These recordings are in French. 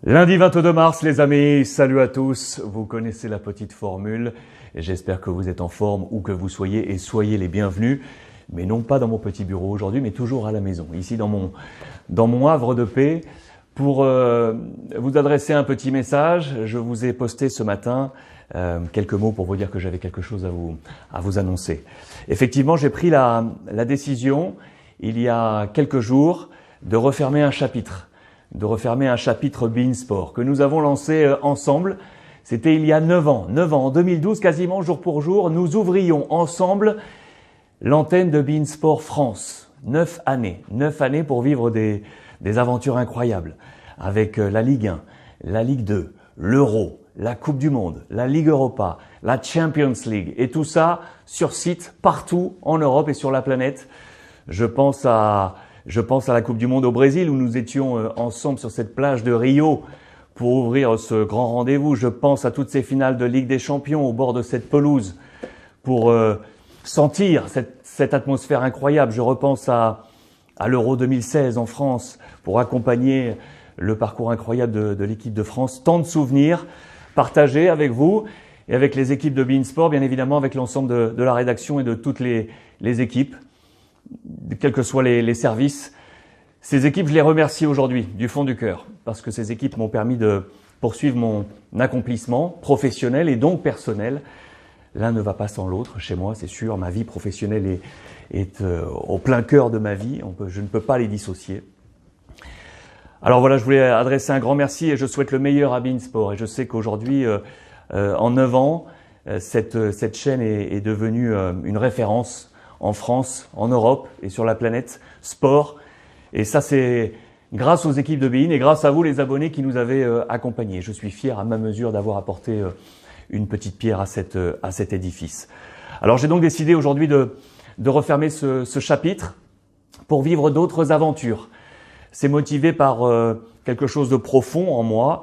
Lundi 22 mars, les amis, salut à tous. Vous connaissez la petite formule et j'espère que vous êtes en forme où que vous soyez et soyez les bienvenus. Mais non pas dans mon petit bureau aujourd'hui, mais toujours à la maison, ici dans mon havre de paix. Pour vous adresser un petit message, je vous ai posté ce matin quelques mots pour vous dire que j'avais quelque chose à vous annoncer. Effectivement, j'ai pris la décision, il y a quelques jours, de refermer un chapitre Bein Sport que nous avons lancé ensemble. C'était il y a 9 ans, en 2012, quasiment jour pour jour, nous ouvrions ensemble l'antenne de Bein Sport France. 9 années pour vivre des aventures incroyables avec la Ligue 1, la Ligue 2, l'Euro, la Coupe du Monde, la Ligue Europa, la Champions League et tout ça sur site partout en Europe et sur la planète. Je pense à la Coupe du Monde au Brésil où nous étions ensemble sur cette plage de Rio pour ouvrir ce grand rendez-vous. Je pense à toutes ces finales de Ligue des Champions au bord de cette pelouse pour sentir cette atmosphère incroyable. Je repense à l'Euro 2016 en France pour accompagner le parcours incroyable de l'équipe de France. Tant de souvenirs partagés avec vous et avec les équipes de Bein Sport, bien évidemment avec l'ensemble de la rédaction et de toutes les équipes, quels que soient les services. Ces équipes, je les remercie aujourd'hui du fond du cœur parce que ces équipes m'ont permis de poursuivre mon accomplissement professionnel et donc personnel. L'un ne va pas sans l'autre chez moi, c'est sûr. Ma vie professionnelle est au plein cœur de ma vie. Je ne peux pas les dissocier. Alors voilà, je voulais adresser un grand merci et je souhaite le meilleur à Bein Sport. Et je sais qu'aujourd'hui, en 9 ans, cette chaîne est devenue une référence en France, en Europe et sur la planète sport. Et ça, c'est grâce aux équipes de Bein et grâce à vous, les abonnés, qui nous avez accompagnés. Je suis fier à ma mesure d'avoir apporté une petite pierre à cet édifice. Alors, j'ai donc décidé aujourd'hui de refermer ce chapitre pour vivre d'autres aventures. C'est motivé par quelque chose de profond en moi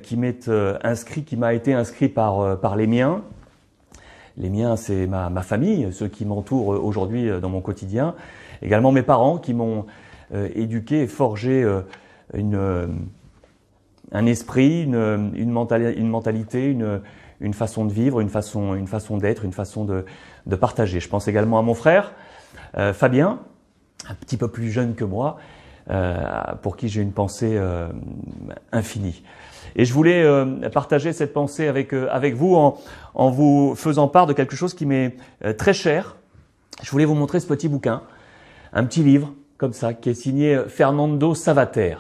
qui m'a été inscrit par les miens. Les miens, c'est ma famille, ceux qui m'entourent aujourd'hui dans mon quotidien. Également mes parents qui m'ont éduqué et forgé un esprit, une mentalité, une façon de vivre, une façon d'être, une façon de partager. Je pense également à mon frère, Fabien, un petit peu plus jeune que moi, pour qui j'ai une pensée infinie. Et je voulais partager cette pensée avec vous en vous faisant part de quelque chose qui m'est très cher. Je voulais vous montrer ce petit bouquin, un petit livre comme ça, qui est signé Fernando Savater.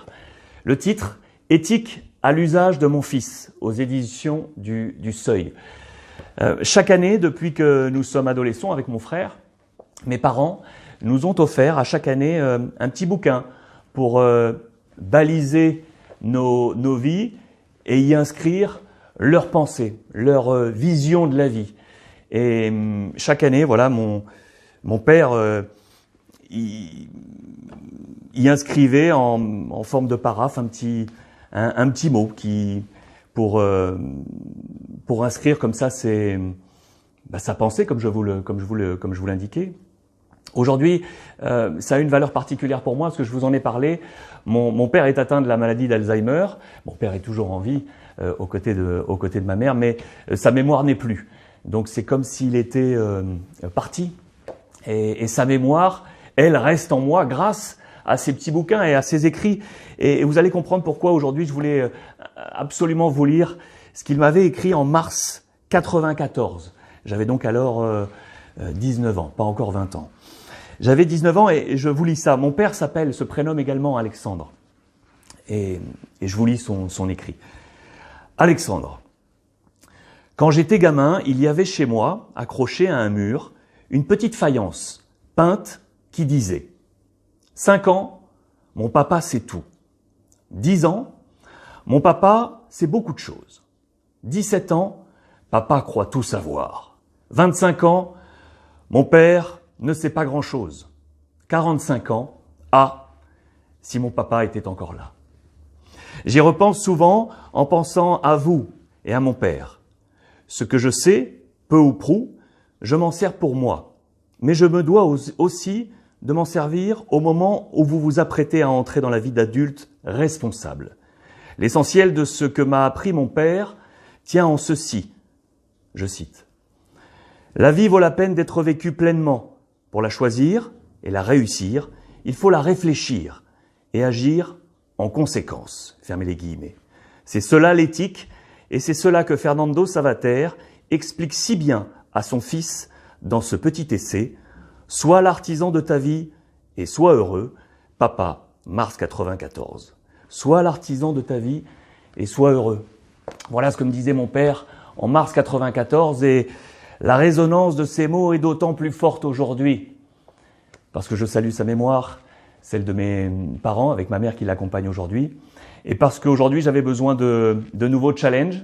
Le titre, Éthique à l'usage de mon fils, aux éditions du Seuil. Chaque année, depuis que nous sommes adolescents avec mon frère, mes parents nous ont offert à chaque année un petit bouquin pour baliser nos vies et y inscrire leurs pensées, leur vision de la vie. Et chaque année, voilà, mon père y inscrivait en forme de paraphe un petit mot pour inscrire comme ça sa pensée, comme je vous l'indiquais. Aujourd'hui, ça a une valeur particulière pour moi parce que je vous en ai parlé. Mon père est atteint de la maladie d'Alzheimer. Mon père est toujours en vie aux côtés de ma mère, mais sa mémoire n'est plus. Donc c'est comme s'il était parti. Et sa mémoire, elle reste en moi grâce à ces petits bouquins et à ces écrits. Et vous allez comprendre pourquoi aujourd'hui je voulais absolument vous lire ce qu'il m'avait écrit en mars 94. J'avais donc alors 19 ans, pas encore 20 ans. J'avais 19 ans et je vous lis ça. Mon père se prénomme également Alexandre. Et je vous lis son écrit. Alexandre. Quand j'étais gamin, il y avait chez moi, accroché à un mur, une petite faïence peinte qui disait « 5 ans, mon papa sait tout. 10 ans, mon papa sait beaucoup de choses. 17 ans, papa croit tout savoir. 25 ans, mon père ne sait pas grand-chose. 45 ans, ah, si mon papa était encore là. J'y repense souvent en pensant à vous et à mon père. Ce que je sais, peu ou prou, je m'en sers pour moi. Mais je me dois aussi de m'en servir au moment où vous vous apprêtez à entrer dans la vie d'adulte responsable. L'essentiel de ce que m'a appris mon père tient en ceci, je cite. La vie vaut la peine d'être vécue pleinement. Pour la choisir et la réussir, il faut la réfléchir et agir en conséquence. Fermez les guillemets. C'est cela l'éthique et c'est cela que Fernando Savater explique si bien à son fils dans ce petit essai. Sois l'artisan de ta vie et sois heureux. Papa, mars 94. Sois l'artisan de ta vie et sois heureux. Voilà ce que me disait mon père en mars 94 et la résonance de ces mots est d'autant plus forte aujourd'hui parce que je salue sa mémoire, celle de mes parents avec ma mère qui l'accompagne aujourd'hui et parce qu'aujourd'hui j'avais besoin de nouveaux challenges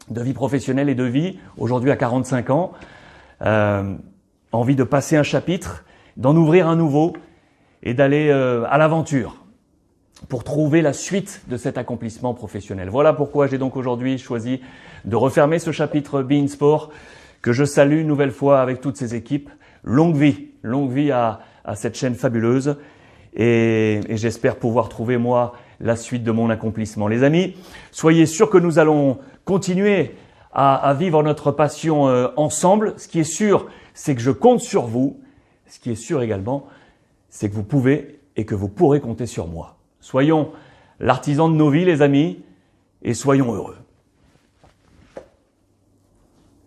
de vie professionnelle et de vie, aujourd'hui à 45 ans, envie de passer un chapitre, d'en ouvrir un nouveau et d'aller à l'aventure pour trouver la suite de cet accomplissement professionnel. Voilà pourquoi j'ai donc aujourd'hui choisi de refermer ce chapitre Be In Sport que je salue une nouvelle fois avec toutes ces équipes. Longue vie à cette chaîne fabuleuse et j'espère pouvoir trouver moi la suite de mon accomplissement. Les amis, soyez sûrs que nous allons continuer à vivre notre passion ensemble. Ce qui est sûr, c'est que je compte sur vous. Ce qui est sûr également, c'est que vous pouvez et que vous pourrez compter sur moi. Soyons l'artisan de nos vies, les amis, et soyons heureux.